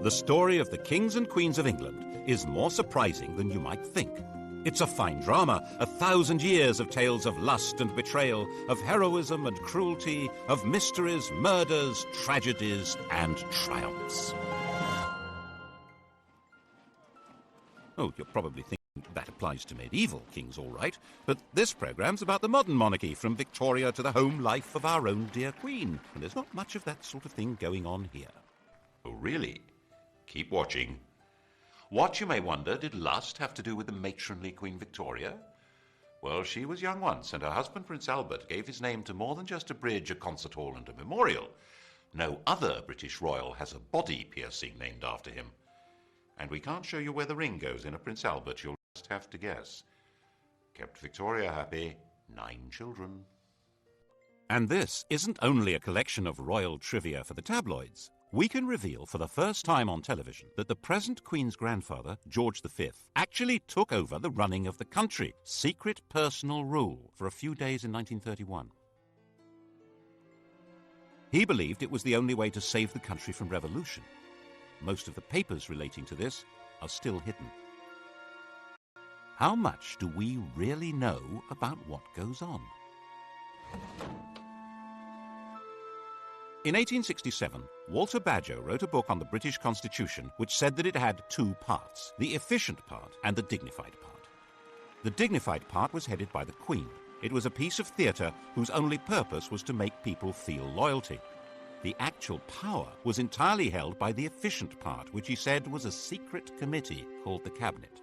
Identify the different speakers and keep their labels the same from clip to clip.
Speaker 1: The story of the kings and queens of England is more surprising than you might think. It's a fine drama, 1,000 years of tales of lust and betrayal, of heroism and cruelty, of mysteries, murders, tragedies, and triumphs. Oh, you're probably thinking that applies to medieval kings, all right, but this programme's about the modern monarchy, from Victoria to the home life of our own dear Queen, and there's not much of that sort of thing going on here.
Speaker 2: Oh, really? Keep watching. What, you may wonder, did lust have to do with the matronly Queen Victoria? Well, she was young once, and her husband, Prince Albert, gave his name to more than just a bridge, a concert hall, and a memorial. No other British royal has a body piercing named after him. And we can't show you where the ring goes in a Prince Albert, you'll just have to guess. Kept Victoria happy, 9 children.
Speaker 1: And this isn't only a collection of royal trivia for the tabloids. We can reveal for the first time on television that the present Queen's grandfather, George V, actually took over the running of the country, secret personal rule, for a few days in 1931. He believed it was the only way to save the country from revolution. Most of the papers relating to this are still hidden. How much do we really know about what goes on? In 1867, Walter Badger wrote a book on the British Constitution which said that it had 2 parts, the efficient part and the dignified part. The dignified part was headed by the Queen. It was a piece of theatre whose only purpose was to make people feel loyalty. The actual power was entirely held by the efficient part, which he said was a secret committee called the Cabinet.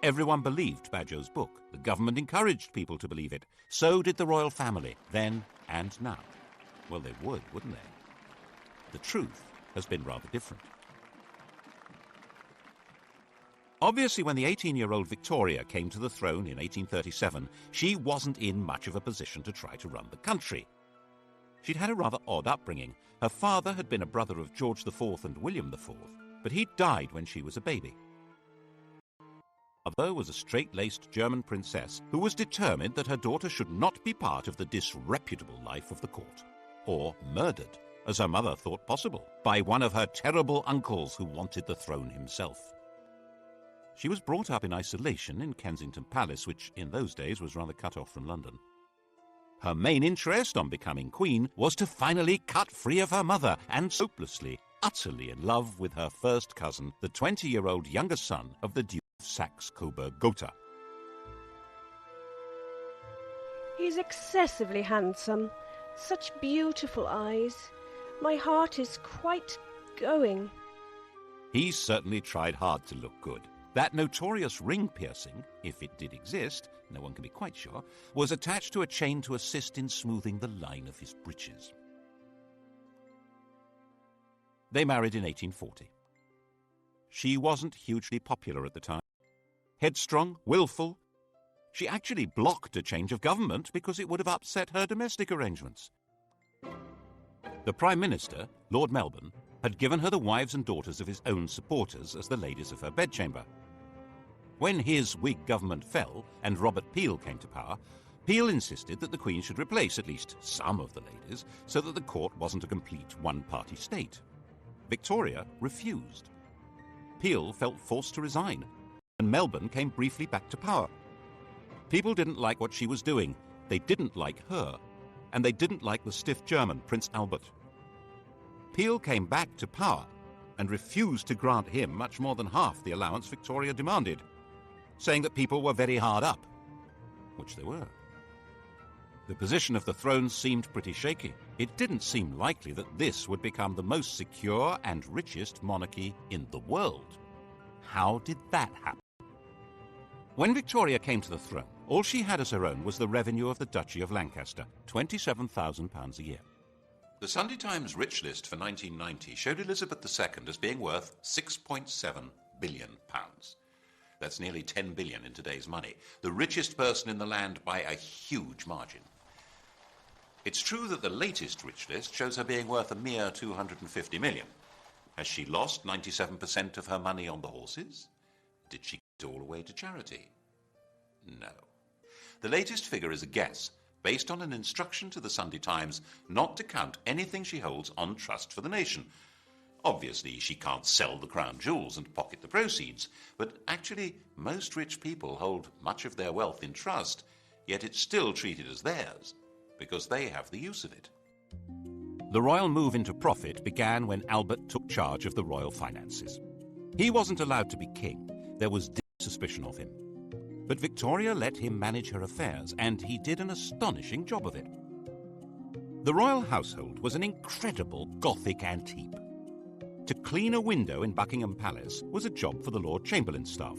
Speaker 1: Everyone believed Badger's book. The government encouraged people to believe it. So did the royal family, then and now. Well, they would, wouldn't they? The truth has been rather different. Obviously, when the 18-year-old Victoria came to the throne in 1837, she wasn't in much of a position to try to run the country. She'd had a rather odd upbringing. Her father had been a brother of George IV and William IV, but he'd died when she was a baby. Her mother was a straight-laced German princess who was determined that her daughter should not be part of the disreputable life of the court, or murdered, as her mother thought possible, by one of her terrible uncles who wanted the throne himself. She was brought up in isolation in Kensington Palace, which in those days was rather cut off from London. Her main interest on becoming queen was to finally cut free of her mother, and hopelessly, utterly in love with her first cousin, the 20-year-old younger son of the Duke of Saxe-Coburg-Gotha.
Speaker 3: He's excessively handsome. Such beautiful eyes. My heart is quite going.
Speaker 1: He certainly tried hard to look good. That notorious ring piercing, if it did exist, no one can be quite sure, was attached to a chain to assist in smoothing the line of his breeches. They married in 1840. She wasn't hugely popular at the time. Headstrong, willful. She actually blocked a change of government because it would have upset her domestic arrangements. The Prime Minister, Lord Melbourne, had given her the wives and daughters of his own supporters as the ladies of her bedchamber. When his Whig government fell and Robert Peel came to power, Peel insisted that the Queen should replace at least some of the ladies so that the court wasn't a complete one-party state. Victoria refused. Peel felt forced to resign, and Melbourne came briefly back to power. People didn't like what she was doing, they didn't like her, and they didn't like the stiff German, Prince Albert. Peel came back to power and refused to grant him much more than half the allowance Victoria demanded, saying that people were very hard up, which they were. The position of the throne seemed pretty shaky. It didn't seem likely that this would become the most secure and richest monarchy in the world. How did that happen? When Victoria came to the throne, all she had as her own was the revenue of the Duchy of Lancaster, £27,000 a year.
Speaker 2: The Sunday Times Rich List for 1990 showed Elizabeth II as being worth £6.7 billion. That's nearly 10 billion in today's money. The richest person in the land by a huge margin. It's true that the latest Rich List shows her being worth a mere 250 million. Has she lost 97% of her money on the horses? Did she give it all away to charity? No. The latest figure is a guess, based on an instruction to the Sunday Times not to count anything she holds on trust for the nation. Obviously, she can't sell the crown jewels and pocket the proceeds, but actually, most rich people hold much of their wealth in trust, yet it's still treated as theirs, because they have the use of it.
Speaker 1: The royal move into profit began when Albert took charge of the royal finances. He wasn't allowed to be king. There was deep suspicion of him. But Victoria let him manage her affairs, and he did an astonishing job of it. The royal household was an incredible Gothic antique. To clean a window in Buckingham Palace was a job for the Lord Chamberlain's staff.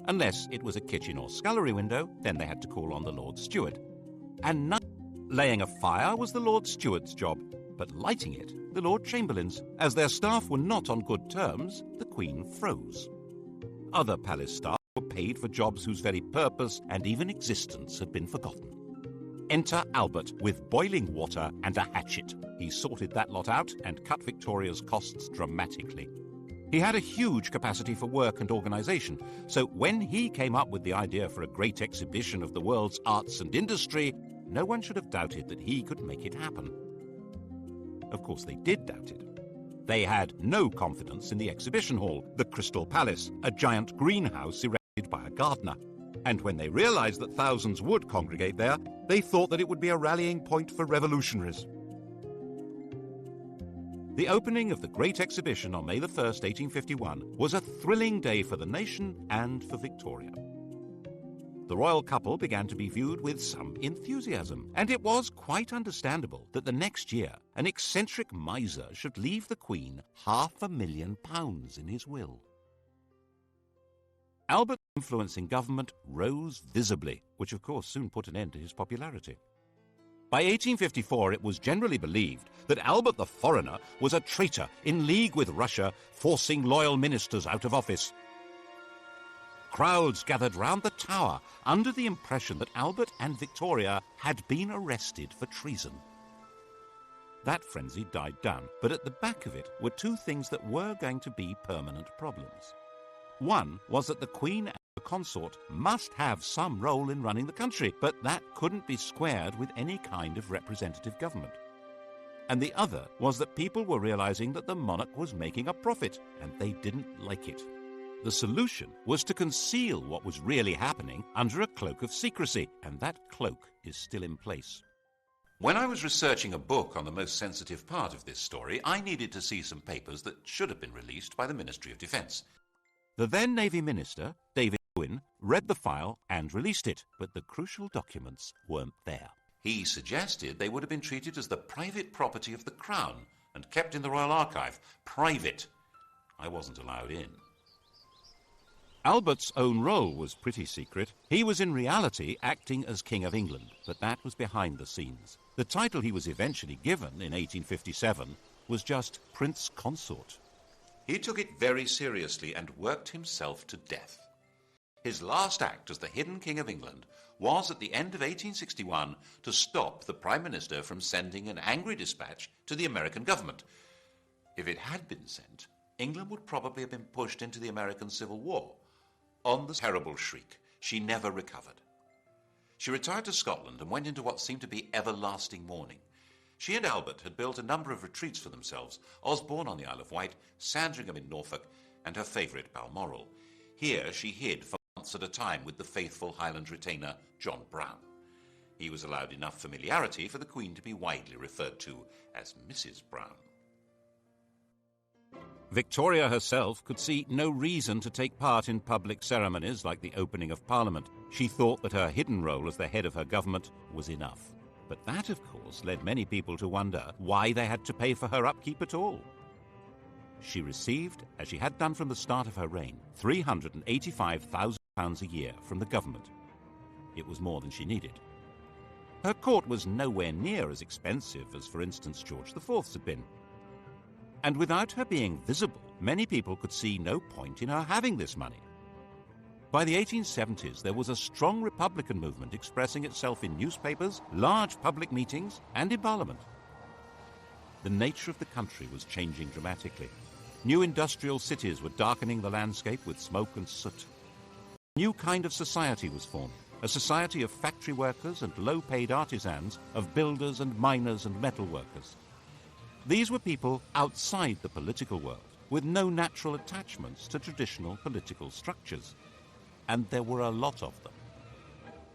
Speaker 1: Unless it was a kitchen or scullery window, then they had to call on the Lord Steward. And laying a fire was the Lord Steward's job, but lighting it, the Lord Chamberlain's. As their staff were not on good terms, the Queen froze. Other palace staff were paid for jobs whose very purpose and even existence had been forgotten. Enter Albert with boiling water and a hatchet. He sorted that lot out and cut Victoria's costs dramatically. He had a huge capacity for work and organisation, so when he came up with the idea for a great exhibition of the world's arts and industry, no one should have doubted that he could make it happen. Of course, they did doubt it. They had no confidence in the exhibition hall, the Crystal Palace, a giant greenhouse erected by a gardener. And when they realised that thousands would congregate there, they thought that it would be a rallying point for revolutionaries. The opening of the Great Exhibition on May 1st, 1851, was a thrilling day for the nation and for Victoria. The royal couple began to be viewed with some enthusiasm, and it was quite understandable that the next year an eccentric miser should leave the Queen £500,000 in his will. Albert's influence in government rose visibly, which of course soon put an end to his popularity. By 1854 it was generally believed that Albert the Foreigner was a traitor in league with Russia, forcing loyal ministers out of office. Crowds gathered round the Tower under the impression that Albert and Victoria had been arrested for treason. That frenzy died down, but at the back of it were two things that were going to be permanent problems. One was that the Queen and the consort must have some role in running the country, but that couldn't be squared with any kind of representative government. And the other was that people were realizing that the monarch was making a profit, and they didn't like it. The solution was to conceal what was really happening under a cloak of secrecy, and that cloak is still in place.
Speaker 2: When I was researching a book on the most sensitive part of this story, I needed to see some papers that should have been released by the Ministry of Defence.
Speaker 1: The then Navy Minister, David Owen, read the file and released it, but the crucial documents weren't there.
Speaker 2: He suggested they would have been treated as the private property of the Crown and kept in the Royal Archive. Private. I wasn't allowed in.
Speaker 1: Albert's own role was pretty secret. He was in reality acting as King of England, but that was behind the scenes. The title he was eventually given in 1857 was just Prince Consort.
Speaker 2: He took it very seriously and worked himself to death. His last act as the hidden King of England was at the end of 1861 to stop the Prime Minister from sending an angry dispatch to the American government. If it had been sent, England would probably have been pushed into the American Civil War. On the terrible shriek, she never recovered. She retired to Scotland and went into what seemed to be everlasting mourning. She and Albert had built a number of retreats for themselves, Osborne on the Isle of Wight, Sandringham in Norfolk, and her favourite Balmoral. Here she hid for months at a time with the faithful Highland retainer John Brown. He was allowed enough familiarity for the Queen to be widely referred to as Mrs. Brown.
Speaker 1: Victoria herself could see no reason to take part in public ceremonies like the opening of Parliament. She thought that her hidden role as the head of her government was enough. But that, of course, led many people to wonder why they had to pay for her upkeep at all. She received, as she had done from the start of her reign, £385,000 a year from the government. It was more than she needed. Her court was nowhere near as expensive as, for instance, George IV's had been. And without her being visible, many people could see no point in her having this money. By the 1870s, there was a strong Republican movement expressing itself in newspapers, large public meetings, and in Parliament. The nature of the country was changing dramatically. New industrial cities were darkening the landscape with smoke and soot. A new kind of society was formed, a society of factory workers and low-paid artisans, of builders and miners and metal workers. These were people outside the political world, with no natural attachments to traditional political structures. And there were a lot of them.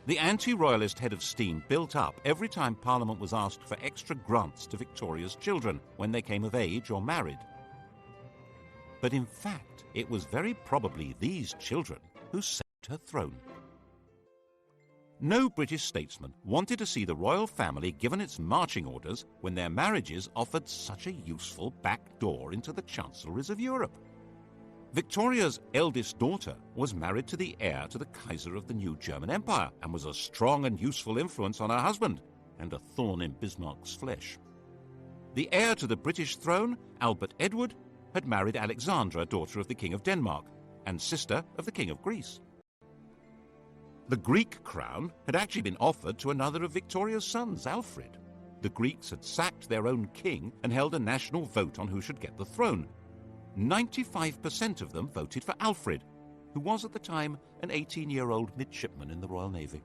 Speaker 1: The anti-royalist head of steam built up every time Parliament was asked for extra grants to Victoria's children when they came of age or married. But in fact, it was very probably these children who saved her throne. No British statesman wanted to see the royal family given its marching orders when their marriages offered such a useful back door into the chancelleries of Europe. Victoria's eldest daughter was married to the heir to the Kaiser of the new German Empire and was a strong and useful influence on her husband and a thorn in Bismarck's flesh. The heir to the British throne, Albert Edward, had married Alexandra, daughter of the King of Denmark and sister of the King of Greece. The Greek crown had actually been offered to another of Victoria's sons, Alfred. The Greeks had sacked their own king and held a national vote on who should get the throne. 95% of them voted for Alfred, who was at the time an 18-year-old midshipman in the Royal Navy.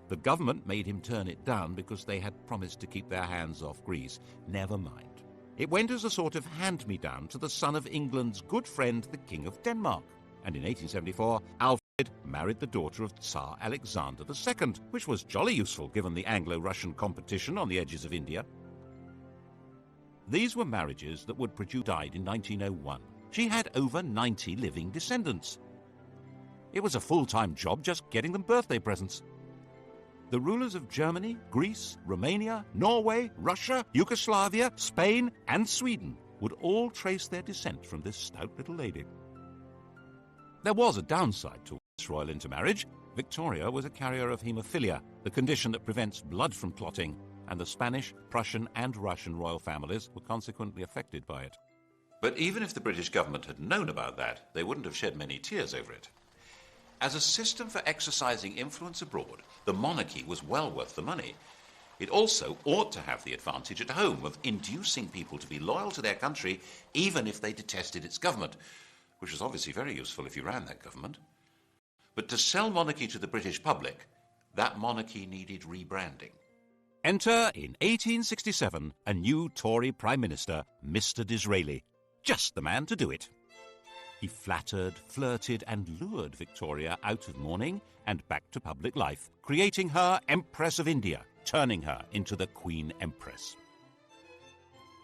Speaker 1: The government made him turn it down because they had promised to keep their hands off Greece. Never mind. It went as a sort of hand-me-down to the son of England's good friend, the King of Denmark. And in 1874, Alfred married the daughter of Tsar Alexander II, which was jolly useful given the Anglo-Russian competition on the edges of India. These were marriages that would produce. Died in 1901. She had over 90 living descendants. It was a full-time job just getting them birthday presents. The rulers of Germany, Greece, Romania, Norway, Russia, Yugoslavia, Spain, and Sweden would all trace their descent from this stout little lady. There was a downside to this royal intermarriage. Victoria was a carrier of haemophilia, the condition that prevents blood from clotting, and the Spanish, Prussian, and Russian royal families were consequently affected by it.
Speaker 2: But even if the British government had known about that, they wouldn't have shed many tears over it. As a system for exercising influence abroad, the monarchy was well worth the money. It also ought to have the advantage at home of inducing people to be loyal to their country even if they detested its government, which was obviously very useful if you ran that government. But to sell monarchy to the British public, that monarchy needed rebranding.
Speaker 1: Enter, in 1867, a new Tory Prime Minister, Mr. Disraeli. Just the man to do it. He flattered, flirted, and lured Victoria out of mourning and back to public life, creating her Empress of India, turning her into the Queen Empress.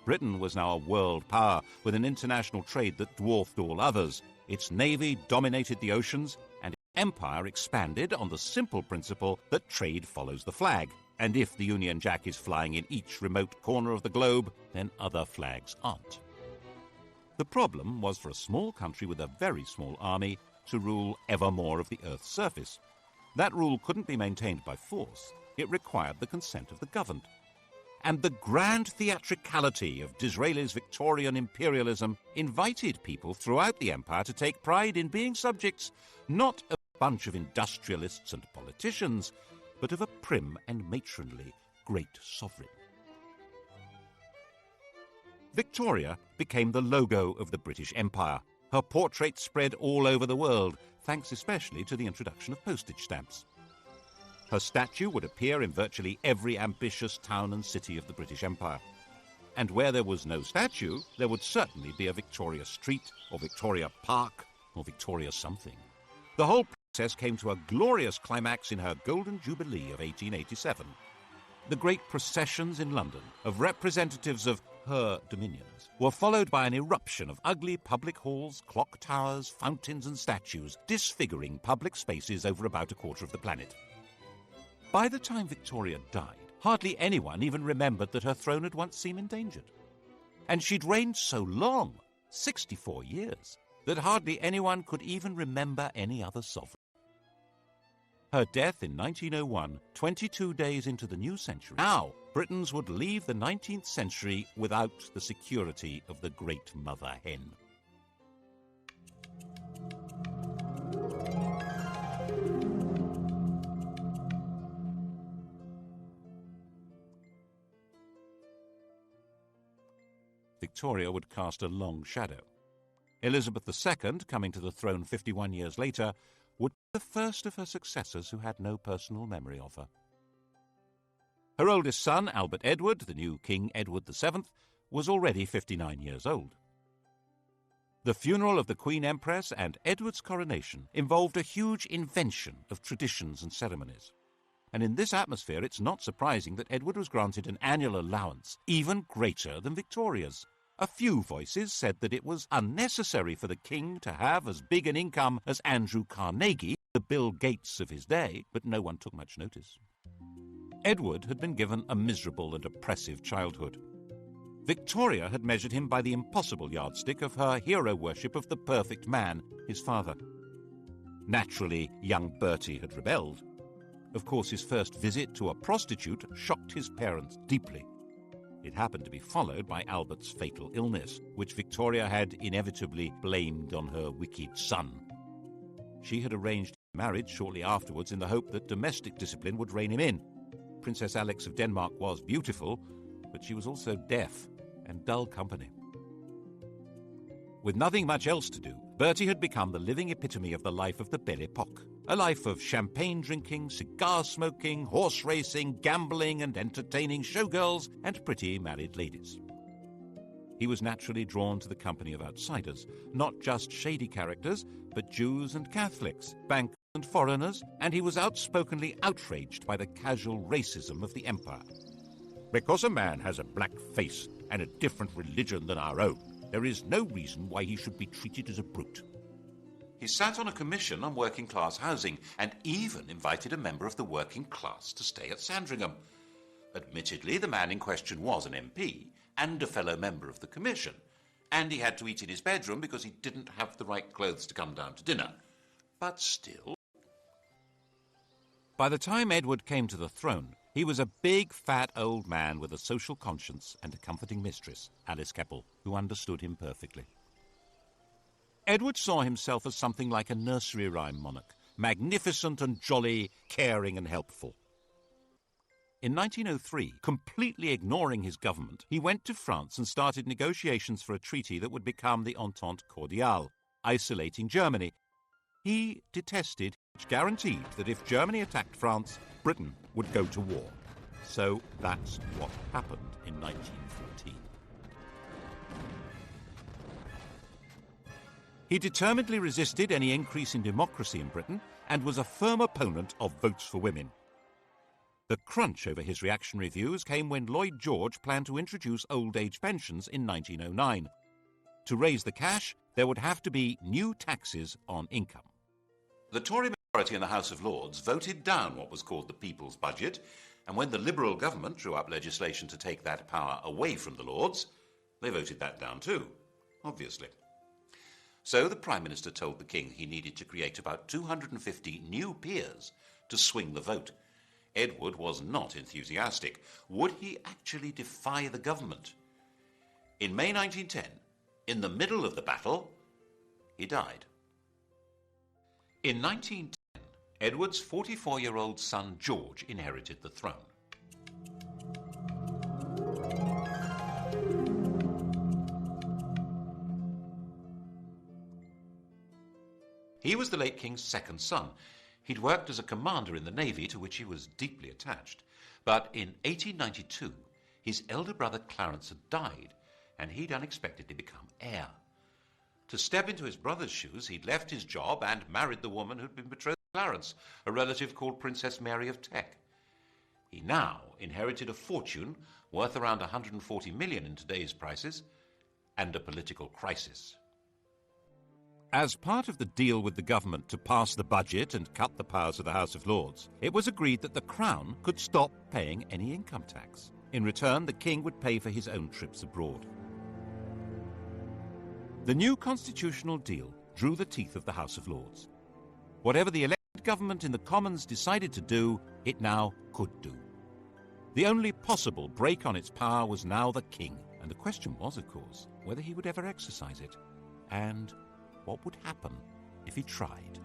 Speaker 1: Britain was now a world power with an international trade that dwarfed all others. Its navy dominated the oceans, and its empire expanded on the simple principle that trade follows the flag. And if the Union Jack is flying in each remote corner of the globe, then other flags aren't. The problem was for a small country with a very small army to rule ever more of the Earth's surface. That rule couldn't be maintained by force. It required the consent of the governed. And the grand theatricality of Disraeli's Victorian imperialism invited people throughout the empire to take pride in being subjects, not of a bunch of industrialists and politicians, but of a prim and matronly great sovereign. Victoria became the logo of the British Empire. Her portrait spread all over the world, thanks especially to the introduction of postage stamps. Her statue would appear in virtually every ambitious town and city of the British Empire. And where there was no statue, there would certainly be a Victoria Street, or Victoria Park, or Victoria something. The whole process came to a glorious climax in her Golden Jubilee of 1887. The great processions in London of representatives of her dominions were followed by an eruption of ugly public halls, clock towers, fountains and statues, disfiguring public spaces over about a quarter of the planet. By the time Victoria died, hardly anyone even remembered that her throne had once seemed endangered. And she'd reigned so long, 64 years, that hardly anyone could even remember any other sovereign. Her death in 1901, 22 days into the new century. Now, Britons would leave the 19th century without the security of the great mother hen. Victoria would cast a long shadow. Elizabeth II, coming to the throne 51 years later, would be the first of her successors who had no personal memory of her. Her oldest son, Albert Edward, the new King Edward VII, was already 59 years old. The funeral of the Queen Empress and Edward's coronation involved a huge invention of traditions and ceremonies. And in this atmosphere, it's not surprising that Edward was granted an annual allowance even greater than Victoria's. A few voices said that it was unnecessary for the king to have as big an income as Andrew Carnegie, the Bill Gates of his day, but no one took much notice. Edward had been given a miserable and oppressive childhood. Victoria had measured him by the impossible yardstick of her hero worship of the perfect man, his father. Naturally, young Bertie had rebelled. Of course, his first visit to a prostitute shocked his parents deeply. It happened to be followed by Albert's fatal illness, which Victoria had inevitably blamed on her wicked son. She had arranged marriage shortly afterwards in the hope that domestic discipline would rein him in. Princess Alex of Denmark was beautiful, but she was also deaf and dull company. With nothing much else to do, Bertie had become the living epitome of the life of the Belle Époque, a life of champagne drinking, cigar smoking, horse racing, gambling and entertaining showgirls and pretty married ladies. He was naturally drawn to the company of outsiders, not just shady characters, but Jews and Catholics, bankers and foreigners, and he was outspokenly outraged by the casual racism of the empire. Because a man has a black face and a different religion than our own, there is no reason why he should be treated as a brute.
Speaker 2: He sat on a commission on working-class housing and even invited a member of the working class to stay at Sandringham. Admittedly, the man in question was an MP and a fellow member of the commission, and he had to eat in his bedroom because he didn't have the right clothes to come down to dinner. But still...
Speaker 1: By the time Edward came to the throne, he was a big, fat old man with a social conscience and a comforting mistress, Alice Keppel, who understood him perfectly. Edward saw himself as something like a nursery rhyme monarch, magnificent and jolly, caring and helpful. In 1903, completely ignoring his government, he went to France and started negotiations for a treaty that would become the Entente Cordiale, isolating Germany. He detested, which guaranteed that if Germany attacked France, Britain would go to war. So that's what happened in 1914. He determinedly resisted any increase in democracy in Britain and was a firm opponent of votes for women. The crunch over his reactionary views came when Lloyd George planned to introduce old age pensions in 1909. To raise the cash, there would have to be new taxes on income.
Speaker 2: The Tory majority in the House of Lords voted down what was called the People's Budget, and when the Liberal government drew up legislation to take that power away from the Lords, they voted that down too, obviously. So the Prime Minister told the King he needed to create about 250 new peers to swing the vote. Edward was not enthusiastic. Would he actually defy the government? In May 1910, in the middle of the battle, he died. In 1910, Edward's 44-year-old son George inherited the throne. He was the late King's second son. He'd worked as a commander in the Navy, to which he was deeply attached. But in 1892, his elder brother Clarence had died, and he'd unexpectedly become heir. To step into his brother's shoes, he'd left his job and married the woman who'd been betrothed to Clarence, a relative called Princess Mary of Teck. He now inherited a fortune worth around 140 million in today's prices, and a political crisis.
Speaker 1: As part of the deal with the government to pass the budget and cut the powers of the House of Lords, it was agreed that the Crown could stop paying any income tax. In return, the King would pay for his own trips abroad. The new constitutional deal drew the teeth of the House of Lords. Whatever the elected government in the Commons decided to do, it now could do. The only possible break on its power was now the King, and the question was, of course, whether he would ever exercise it, and what would happen if he tried.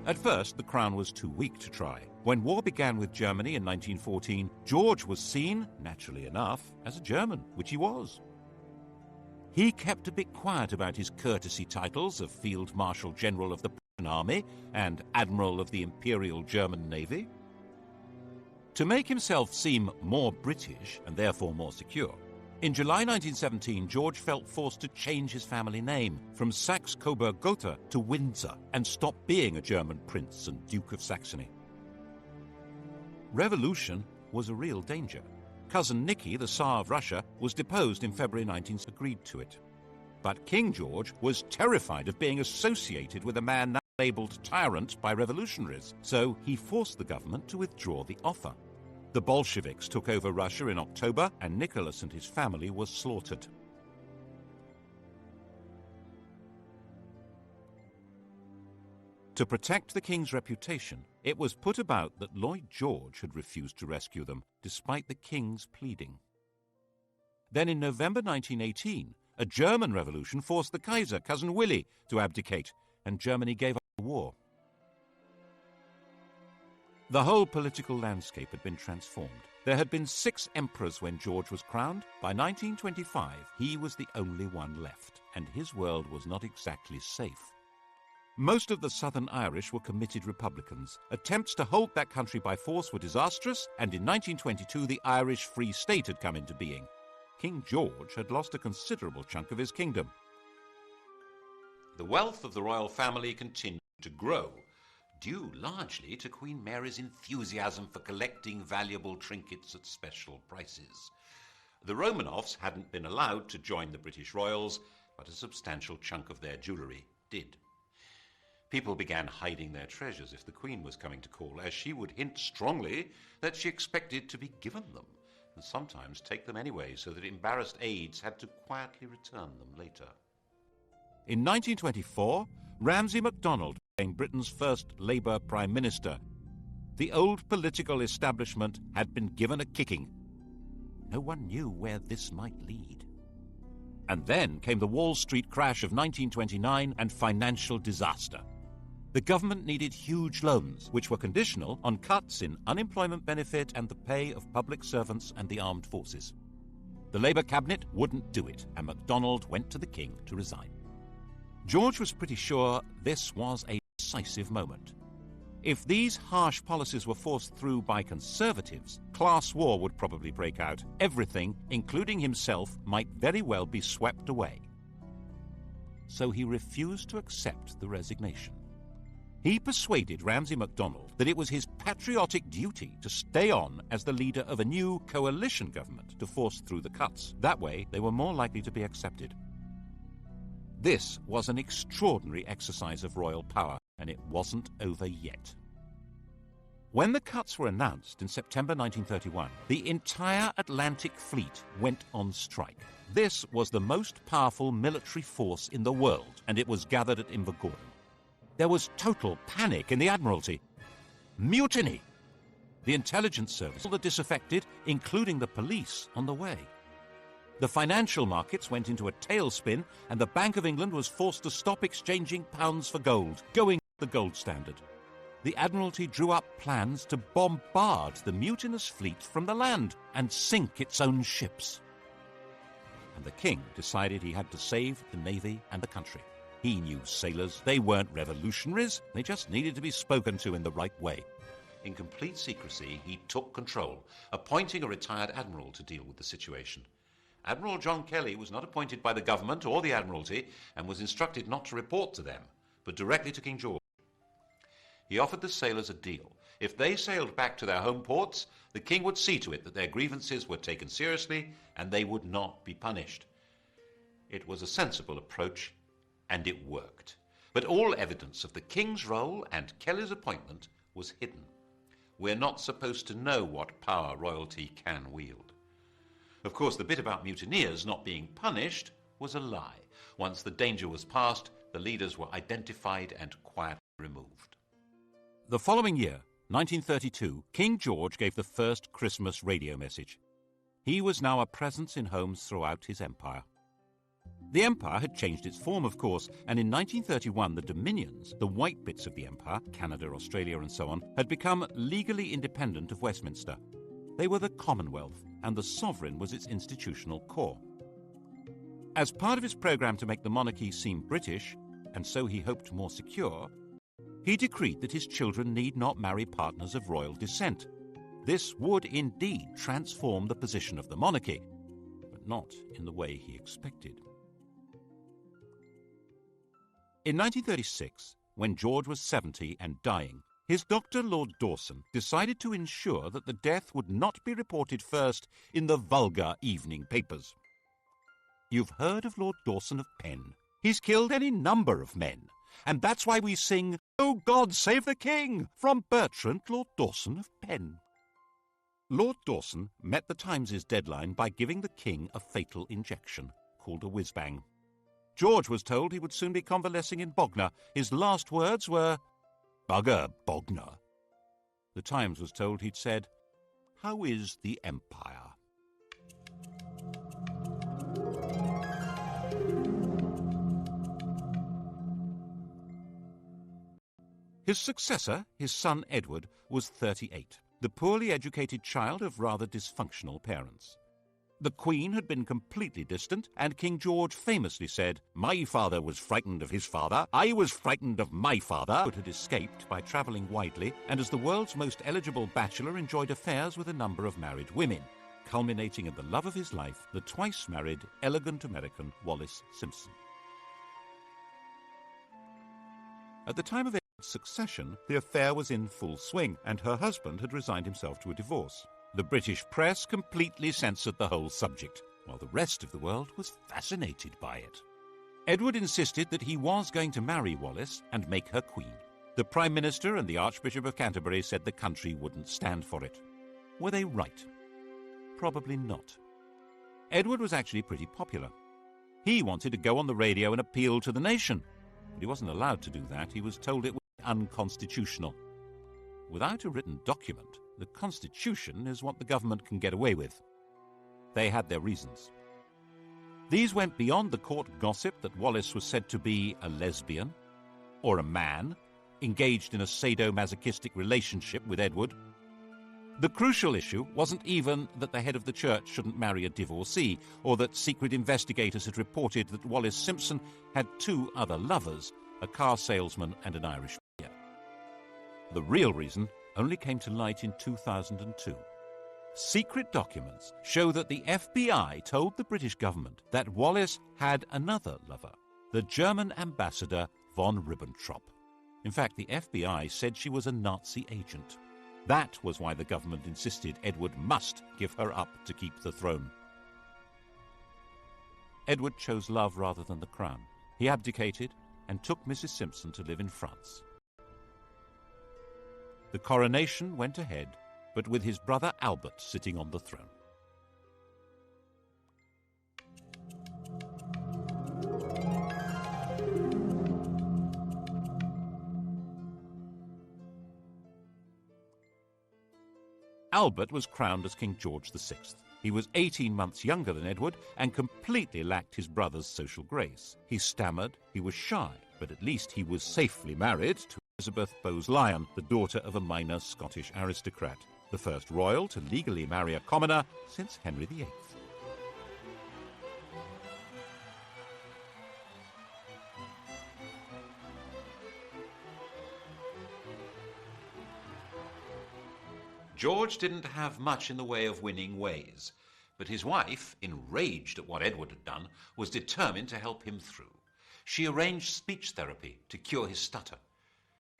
Speaker 1: At first, the Crown was too weak to try. When war began with Germany in 1914, George was seen, naturally enough, as a German, which he was. He kept a bit quiet about his courtesy titles of Field Marshal General of the Prussian Army and Admiral of the Imperial German Navy. To make himself seem more British and therefore more secure, In July 1917, George felt forced to change his family name from Saxe-Coburg-Gotha to Windsor and stop being a German prince and Duke of Saxony. Revolution was a real danger. Cousin Nicky, the Tsar of Russia, was deposed in February 1917, agreed to it. But King George was terrified of being associated with a man now labelled tyrant by revolutionaries, so he forced the government to withdraw the offer. The Bolsheviks took over Russia in October, and Nicholas and his family were slaughtered. To protect the king's reputation, it was put about that Lloyd George had refused to rescue them, despite the king's pleading. Then in November 1918, a German revolution forced the Kaiser, Cousin Willie, to abdicate, and Germany gave up the war. The whole political landscape had been transformed. There had been 6 emperors when George was crowned. By 1925, he was the only one left, and his world was not exactly safe. Most of the Southern Irish were committed Republicans. Attempts to hold that country by force were disastrous, and in 1922 the Irish Free State had come into being. King George had lost a considerable chunk of his kingdom.
Speaker 2: The wealth of the royal family continued to grow, due largely to Queen Mary's enthusiasm for collecting valuable trinkets at special prices. The Romanovs hadn't been allowed to join the British royals, but a substantial chunk of their jewellery did. People began hiding their treasures if the Queen was coming to call, as she would hint strongly that she expected to be given them, and sometimes take them anyway, so that embarrassed aides had to quietly return them later.
Speaker 1: In 1924, Ramsay MacDonald became Britain's first Labour Prime Minister. The old political establishment had been given a kicking. No one knew where this might lead. And then came the Wall Street crash of 1929 and financial disaster. The government needed huge loans, which were conditional on cuts in unemployment benefit and the pay of public servants and the armed forces. The Labour cabinet wouldn't do it, and MacDonald went to the king to resign. George was pretty sure this was a decisive moment. If these harsh policies were forced through by conservatives, class war would probably break out. Everything, including himself, might very well be swept away. So he refused to accept the resignation. He persuaded Ramsay MacDonald that it was his patriotic duty to stay on as the leader of a new coalition government to force through the cuts. That way, they were more likely to be accepted. This was an extraordinary exercise of royal power, and it wasn't over yet. When the cuts were announced in September 1931, the entire Atlantic Fleet went on strike. This was the most powerful military force in the world, and it was gathered at Invergordon. There was total panic in the Admiralty. Mutiny! The intelligence service, all the disaffected, including the police, on the way. The financial markets went into a tailspin, and the Bank of England was forced to stop exchanging pounds for gold, going the gold standard. The Admiralty drew up plans to bombard the mutinous fleet from the land and sink its own ships. And the king decided he had to save the navy and the country. He knew sailors. They weren't revolutionaries. They just needed to be spoken to in the right way.
Speaker 2: In complete secrecy, he took control, appointing a retired admiral to deal with the situation. Admiral John Kelly was not appointed by the government or the Admiralty and was instructed not to report to them, but directly to King George. He offered the sailors a deal. If they sailed back to their home ports, the king would see to it that their grievances were taken seriously and they would not be punished. It was a sensible approach, and it worked. But all evidence of the king's role and Kelly's appointment was hidden. We're not supposed to know what power royalty can wield. Of course, the bit about mutineers not being punished was a lie. Once the danger was past, the leaders were identified and quietly removed.
Speaker 1: The following year, 1932, King George gave the first Christmas radio message. He was now a presence in homes throughout his empire. The empire had changed its form, of course, and in 1931 the dominions, the white bits of the empire, Canada, Australia and so on, had become legally independent of Westminster. They were the Commonwealth, and the sovereign was its institutional core. As part of his programme to make the monarchy seem British, and so he hoped more secure, he decreed that his children need not marry partners of royal descent. This would indeed transform the position of the monarchy. But but not in the way he expected. In 1936, when George was 70 and dying, his doctor, Lord Dawson, decided to ensure that the death would not be reported first in the vulgar evening papers. You've heard of Lord Dawson of Penn. He's killed any number of men, and that's why we sing, "Oh God, save the King," from Bertrand, Lord Dawson of Penn. Lord Dawson met the Times' deadline by giving the King a fatal injection, called a whiz-bang. George was told he would soon be convalescing in Bognor. His last words were, "Bugger Bognor." The Times was told he'd said, "How is the Empire?" His successor, his son Edward, was 38, the poorly educated child of rather dysfunctional parents. The Queen had been completely distant, and King George famously said, "My father was frightened of his father, I was frightened of my father." Edward had escaped by travelling widely, and as the world's most eligible bachelor enjoyed affairs with a number of married women, culminating in the love of his life, the twice-married, elegant American Wallis Simpson. At the time of Edward's succession, the affair was in full swing, and her husband had resigned himself to a divorce. The British press completely censored the whole subject, while the rest of the world was fascinated by it. Edward insisted that he was going to marry Wallis and make her queen. The Prime Minister and the Archbishop of Canterbury said the country wouldn't stand for it. Were they right? Probably not. Edward was actually pretty popular. He wanted to go on the radio and appeal to the nation, but he wasn't allowed to do that. He was told it was unconstitutional. Without a written document, the Constitution is what the government can get away with. They had their reasons. These went beyond the court gossip that Wallis was said to be a lesbian, or a man, engaged in a sadomasochistic relationship with Edward. The crucial issue wasn't even that the head of the church shouldn't marry a divorcee, or that secret investigators had reported that Wallis Simpson had 2 other lovers, a car salesman and an Irish peer. The real reason only came to light in 2002. Secret documents show that the FBI told the British government that Wallis had another lover, the German ambassador von Ribbentrop. In fact, the FBI said she was a Nazi agent. That was why the government insisted Edward must give her up to keep the throne. Edward chose love rather than the crown. He abdicated and took Mrs. Simpson to live in France. The coronation went ahead, but with his brother Albert sitting on the throne. Albert was crowned as King George VI. He was 18 months younger than Edward and completely lacked his brother's social grace. He stammered, he was shy, but at least he was safely married to Elizabeth Bowes-Lyon, the daughter of a minor Scottish aristocrat, the first royal to legally marry a commoner since Henry VIII.
Speaker 2: George didn't have much in the way of winning ways, but his wife, enraged at what Edward had done, was determined to help him through. She arranged speech therapy to cure his stutter.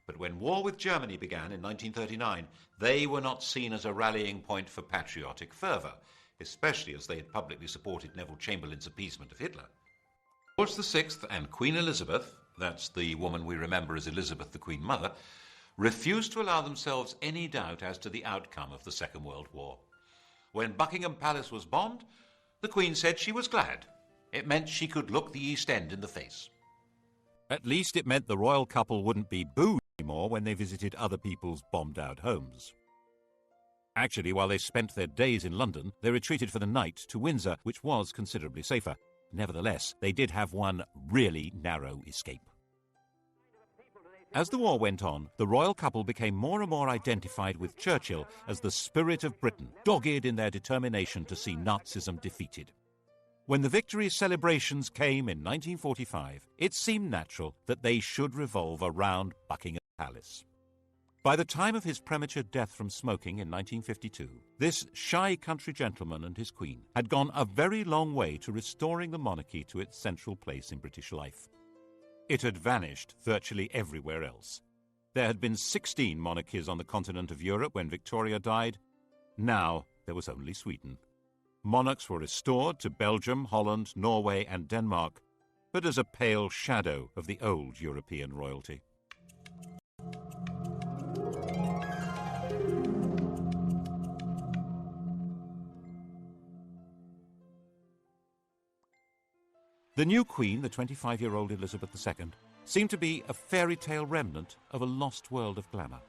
Speaker 2: But when war with Germany began in 1939, they were not seen as a rallying point for patriotic fervour, especially as they had publicly supported Neville Chamberlain's appeasement of Hitler. George VI and Queen Elizabeth, that's the woman we remember as Elizabeth the Queen Mother, refused to allow themselves any doubt as to the outcome of the Second World War. When Buckingham Palace was bombed, the Queen said she was glad. It meant she could look the East End in the face.
Speaker 1: At least it meant the royal couple wouldn't be booed anymore when they visited other people's bombed-out homes. Actually, while they spent their days in London, they retreated for the night to Windsor, which was considerably safer. Nevertheless, they did have one really narrow escape. As the war went on, the royal couple became more and more identified with Churchill as the spirit of Britain, dogged in their determination to see Nazism defeated. When the victory celebrations came in 1945, it seemed natural that they should revolve around Buckingham Palace. By the time of his premature death from smoking in 1952, this shy country gentleman and his queen had gone a very long way to restoring the monarchy to its central place in British life. It had vanished virtually everywhere else. There had been 16 monarchies on the continent of Europe when Victoria died. Now there was only Sweden. Monarchs were restored to Belgium, Holland, Norway and Denmark, but as a pale shadow of the old European royalty. The new queen, the 25-year-old Elizabeth II, seemed to be a fairy tale remnant of a lost world of glamour.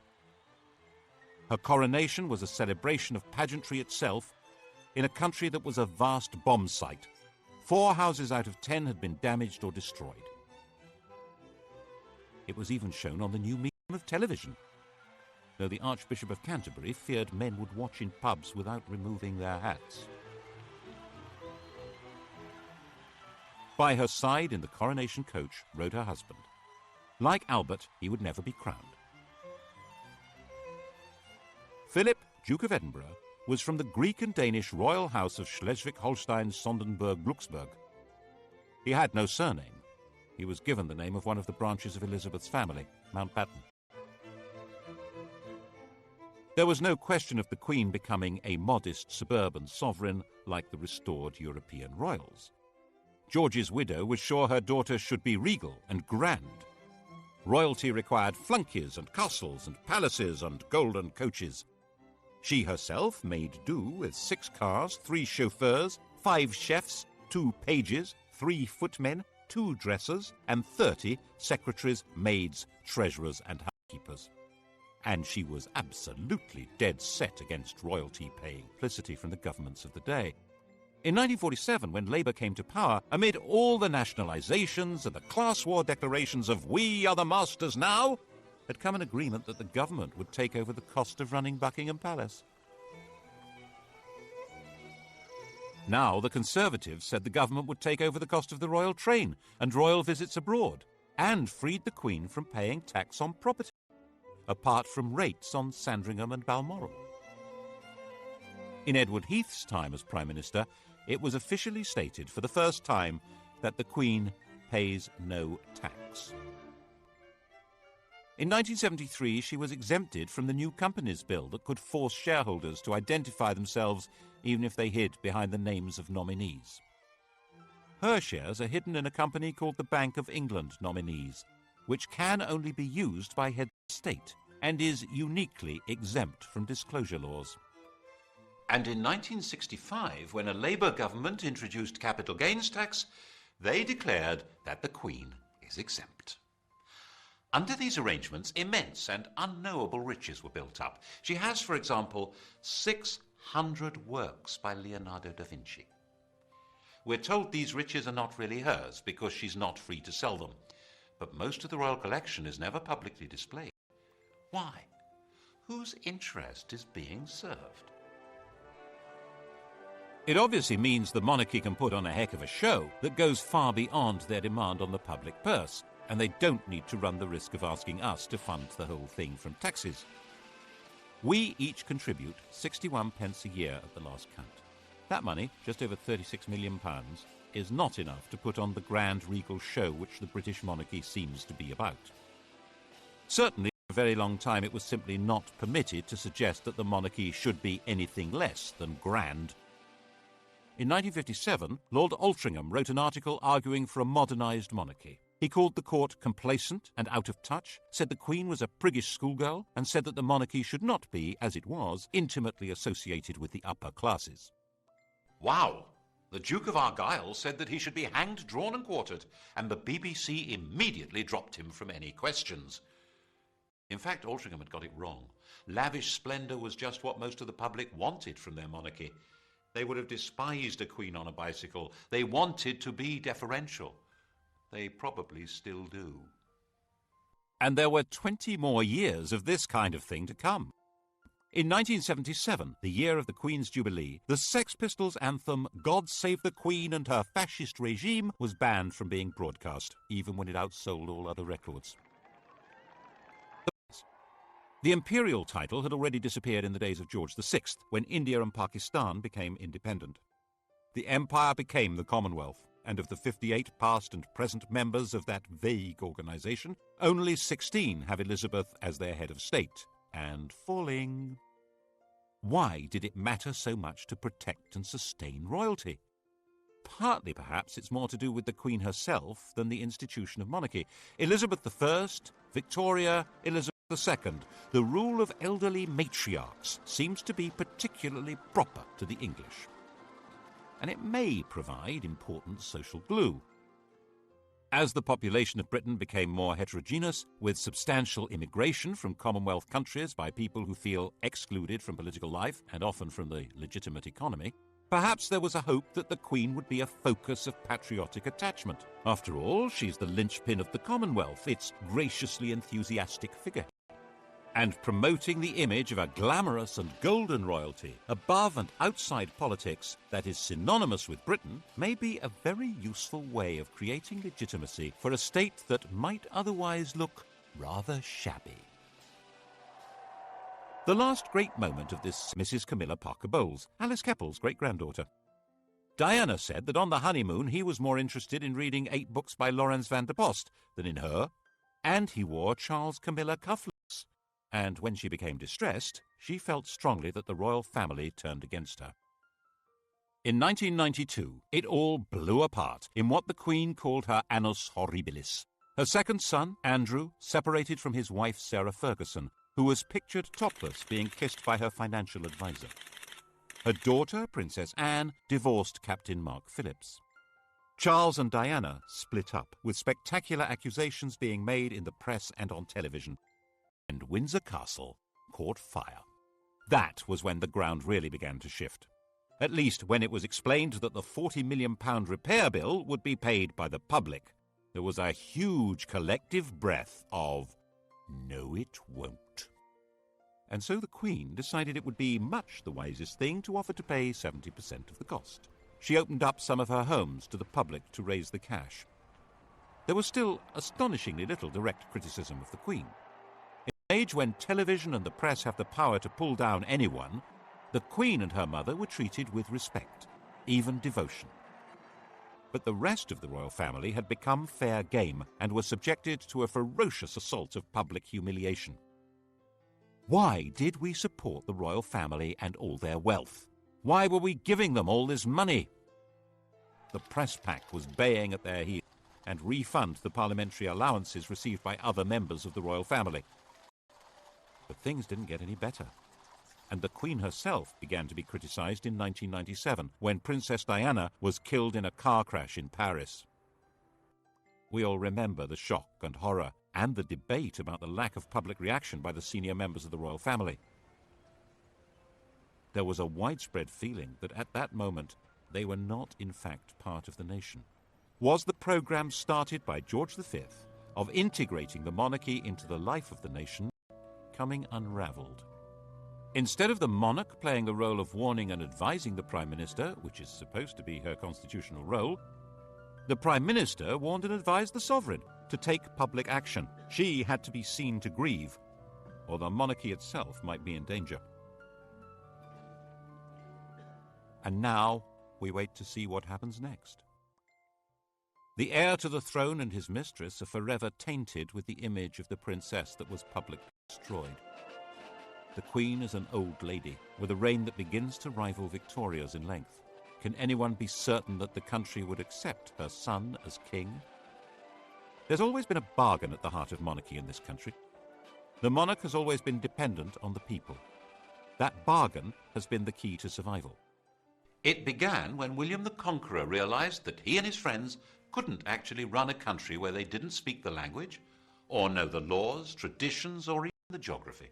Speaker 1: Her coronation was a celebration of pageantry itself in a country that was a vast bomb site. 4 houses out of 10 had been damaged or destroyed. It was even shown on the new medium of television, though the Archbishop of Canterbury feared men would watch in pubs without removing their hats. By her side in the coronation coach rode her husband. Like Albert, he would never be crowned. Philip, Duke of Edinburgh, was from the Greek and Danish royal house of Schleswig-Holstein-Sonderburg-Glucksburg. He had no surname. He was given the name of one of the branches of Elizabeth's family, Mountbatten. There was no question of the Queen becoming a modest suburban sovereign like the restored European royals. George's widow was sure her daughter should be regal and grand. Royalty required flunkies and castles and palaces and golden coaches. She herself made do with 6 cars, 3 chauffeurs, 5 chefs, 2 pages, 3 footmen, 2 dressers, and 30 secretaries, maids, treasurers, and housekeepers. And she was absolutely dead set against royalty paying publicity from the governments of the day. In 1947, when Labour came to power, amid all the nationalisations and the class war declarations of "we are the masters now," had come an agreement that the government would take over the cost of running Buckingham Palace. Now the Conservatives said the government would take over the cost of the royal train and royal visits abroad, and freed the Queen from paying tax on property, apart from rates on Sandringham and Balmoral. In Edward Heath's time as Prime Minister, it was officially stated for the first time that the Queen pays no tax. In 1973, she was exempted from the new Companies Bill that could force shareholders to identify themselves even if they hid behind the names of nominees. Her shares are hidden in a company called the Bank of England Nominees, which can only be used by heads of state and is uniquely exempt from disclosure laws.
Speaker 2: And in 1965, when a Labour government introduced capital gains tax, they declared that the Queen is exempt. Under these arrangements, immense and unknowable riches were built up. She has, for example, 600 works by Leonardo da Vinci. We're told these riches are not really hers because she's not free to sell them. But most of the royal collection is never publicly displayed. Why? Whose interest is being served?
Speaker 1: It obviously means the monarchy can put on a heck of a show that goes far beyond their demand on the public purse, and they don't need to run the risk of asking us to fund the whole thing from taxes. We each contribute 61 pence a year at the last count. That money, just over £36 million, is not enough to put on the grand regal show which the British monarchy seems to be about. Certainly, for a very long time it was simply not permitted to suggest that the monarchy should be anything less than grand. In 1957, Lord Altrincham wrote an article arguing for a modernised monarchy. He called the court complacent and out of touch, said the Queen was a priggish schoolgirl, and said that the monarchy should not be, as it was, intimately associated with the upper classes.
Speaker 2: Wow! The Duke of Argyll said that he should be hanged, drawn and quartered, and the BBC immediately dropped him from any questions. In fact, Altrincham had got it wrong. Lavish splendour was just what most of the public wanted from their monarchy. They would have despised a queen on a bicycle. They wanted to be deferential. They probably still do.
Speaker 1: And there were 20 more years of this kind of thing to come. In 1977, the year of the Queen's Jubilee, the Sex Pistols' anthem "God Save the Queen and Her Fascist Regime" was banned from being broadcast, even when it outsold all other records. The imperial title had already disappeared in the days of George VI, when India and Pakistan became independent. The empire became the Commonwealth, and of the 58 past and present members of that vague organisation, only 16 have Elizabeth as their head of state, and falling. Why did it matter so much to protect and sustain royalty? Partly, perhaps, it's more to do with the Queen herself than the institution of monarchy. Elizabeth I, Victoria, Elizabeth II, the rule of elderly matriarchs seems to be particularly proper to the English. And it may provide important social glue. As the population of Britain became more heterogeneous, with substantial immigration from Commonwealth countries by people who feel excluded from political life and often from the legitimate economy, perhaps there was a hope that the Queen would be a focus of patriotic attachment. After all, she's the linchpin of the Commonwealth, its graciously enthusiastic figurehead. And promoting the image of a glamorous and golden royalty above and outside politics that is synonymous with Britain may be a very useful way of creating legitimacy for a state that might otherwise look rather shabby. The last great moment of this Mrs. Camilla Parker Bowles, Alice Keppel's great-granddaughter. Diana said that on the honeymoon he was more interested in reading 8 books by Laurens van der Post than in her, and he wore Charles Camilla cufflinks. And when she became distressed, she felt strongly that the royal family turned against her. In 1992, it all blew apart in what the Queen called her annus horribilis. Her second son, Andrew, separated from his wife Sarah Ferguson, who was pictured topless being kissed by her financial advisor. Her daughter, Princess Anne, divorced Captain Mark Phillips. Charles and Diana split up, with spectacular accusations being made in the press and on television. And Windsor Castle caught fire. That was when the ground really began to shift. At least when it was explained that the £40 million repair bill would be paid by the public. There was a huge collective breath of, "No, it won't." And so the Queen decided it would be much the wisest thing to offer to pay 70% of the cost. She opened up some of her homes to the public to raise the cash. There was still astonishingly little direct criticism of the Queen. In an age when television and the press have the power to pull down anyone, the Queen and her mother were treated with respect, even devotion. But the rest of the royal family had become fair game and were subjected to a ferocious assault of public humiliation. Why did we support the royal family and all their wealth? Why were we giving them all this money? The press pack was baying at their heels and refund the parliamentary allowances received by other members of the royal family. But things didn't get any better. And the Queen herself began to be criticised in 1997, when Princess Diana was killed in a car crash in Paris. We all remember the shock and horror and the debate about the lack of public reaction by the senior members of the royal family. There was a widespread feeling that at that moment they were not in fact part of the nation. Was the programme started by George V of integrating the monarchy into the life of the nation coming unravelled? Instead of the monarch playing the role of warning and advising the Prime Minister, which is supposed to be her constitutional role, the Prime Minister warned and advised the sovereign to take public action. She had to be seen to grieve, or the monarchy itself might be in danger. And now we wait to see what happens next. The heir to the throne and his mistress are forever tainted with the image of the princess that was publicly destroyed. The Queen is an old lady, with a reign that begins to rival Victoria's in length. Can anyone be certain that the country would accept her son as king? There's always been a bargain at the heart of monarchy in this country. The monarch has always been dependent on the people. That bargain has been the key to survival.
Speaker 2: It began when William the Conqueror realised that he and his friends couldn't actually run a country where they didn't speak the language, or know the laws, traditions, or even the geography.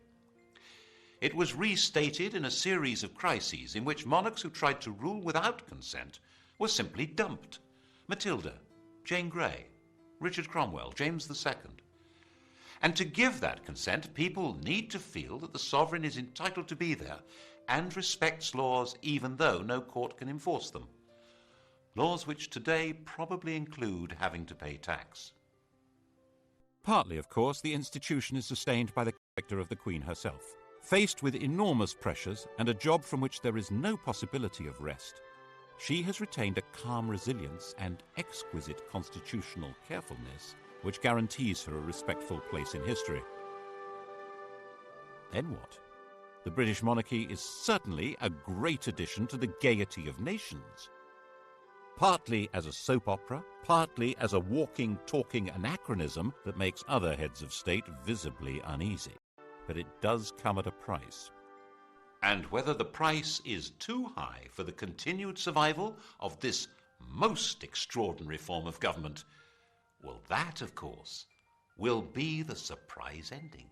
Speaker 2: It was restated in a series of crises in which monarchs who tried to rule without consent were simply dumped. Matilda, Jane Grey, Richard Cromwell, James II. And to give that consent, people need to feel that the sovereign is entitled to be there and respects laws even though no court can enforce them. Laws which today probably include having to pay tax.
Speaker 1: Partly, of course, the institution is sustained by the character of the Queen herself. Faced with enormous pressures and a job from which there is no possibility of rest, she has retained a calm resilience and exquisite constitutional carefulness which guarantees her a respectful place in history. Then what? The British monarchy is certainly a great addition to the gaiety of nations. Partly as a soap opera, partly as a walking, talking anachronism that makes other heads of state visibly uneasy. But it does come at a price.
Speaker 2: And whether the price is too high for the continued survival of this most extraordinary form of government, well, that, of course, will be the surprise ending.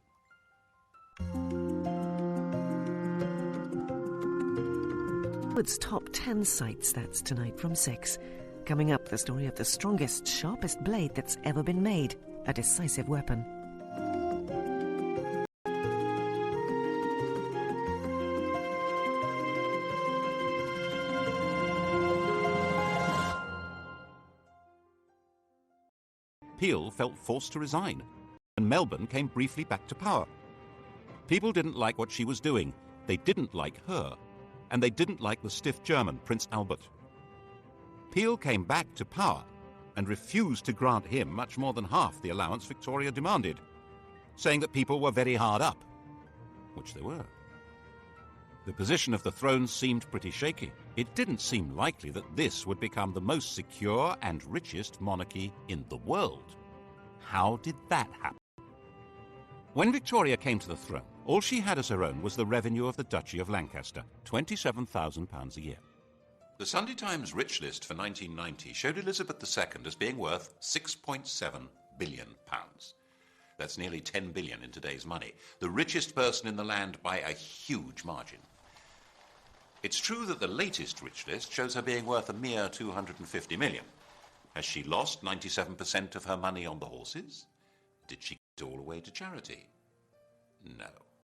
Speaker 4: Hollywood's top 10 sites, that's tonight from 6. Coming up, the story of the strongest, sharpest blade that's ever been made, a decisive weapon.
Speaker 1: Peel felt forced to resign, and Melbourne came briefly back to power. People didn't like what she was doing, they didn't like her, and they didn't like the stiff German, Prince Albert. Peel came back to power and refused to grant him much more than half the allowance Victoria demanded, saying that people were very hard up, which they were. The position of the throne seemed pretty shaky. It didn't seem likely that this would become the most secure and richest monarchy in the world. How did that happen? When Victoria came to the throne, all she had as her own was the revenue of the Duchy of Lancaster, £27,000 a year.
Speaker 2: The Sunday Times Rich List for 1990 showed Elizabeth II as being worth £6.7 billion. That's nearly 10 billion in today's money. The richest person in the land by a huge margin. It's true that the latest Rich List shows her being worth a mere 250 million. Has she lost 97% of her money on the horses? Did she give it all away to charity? No.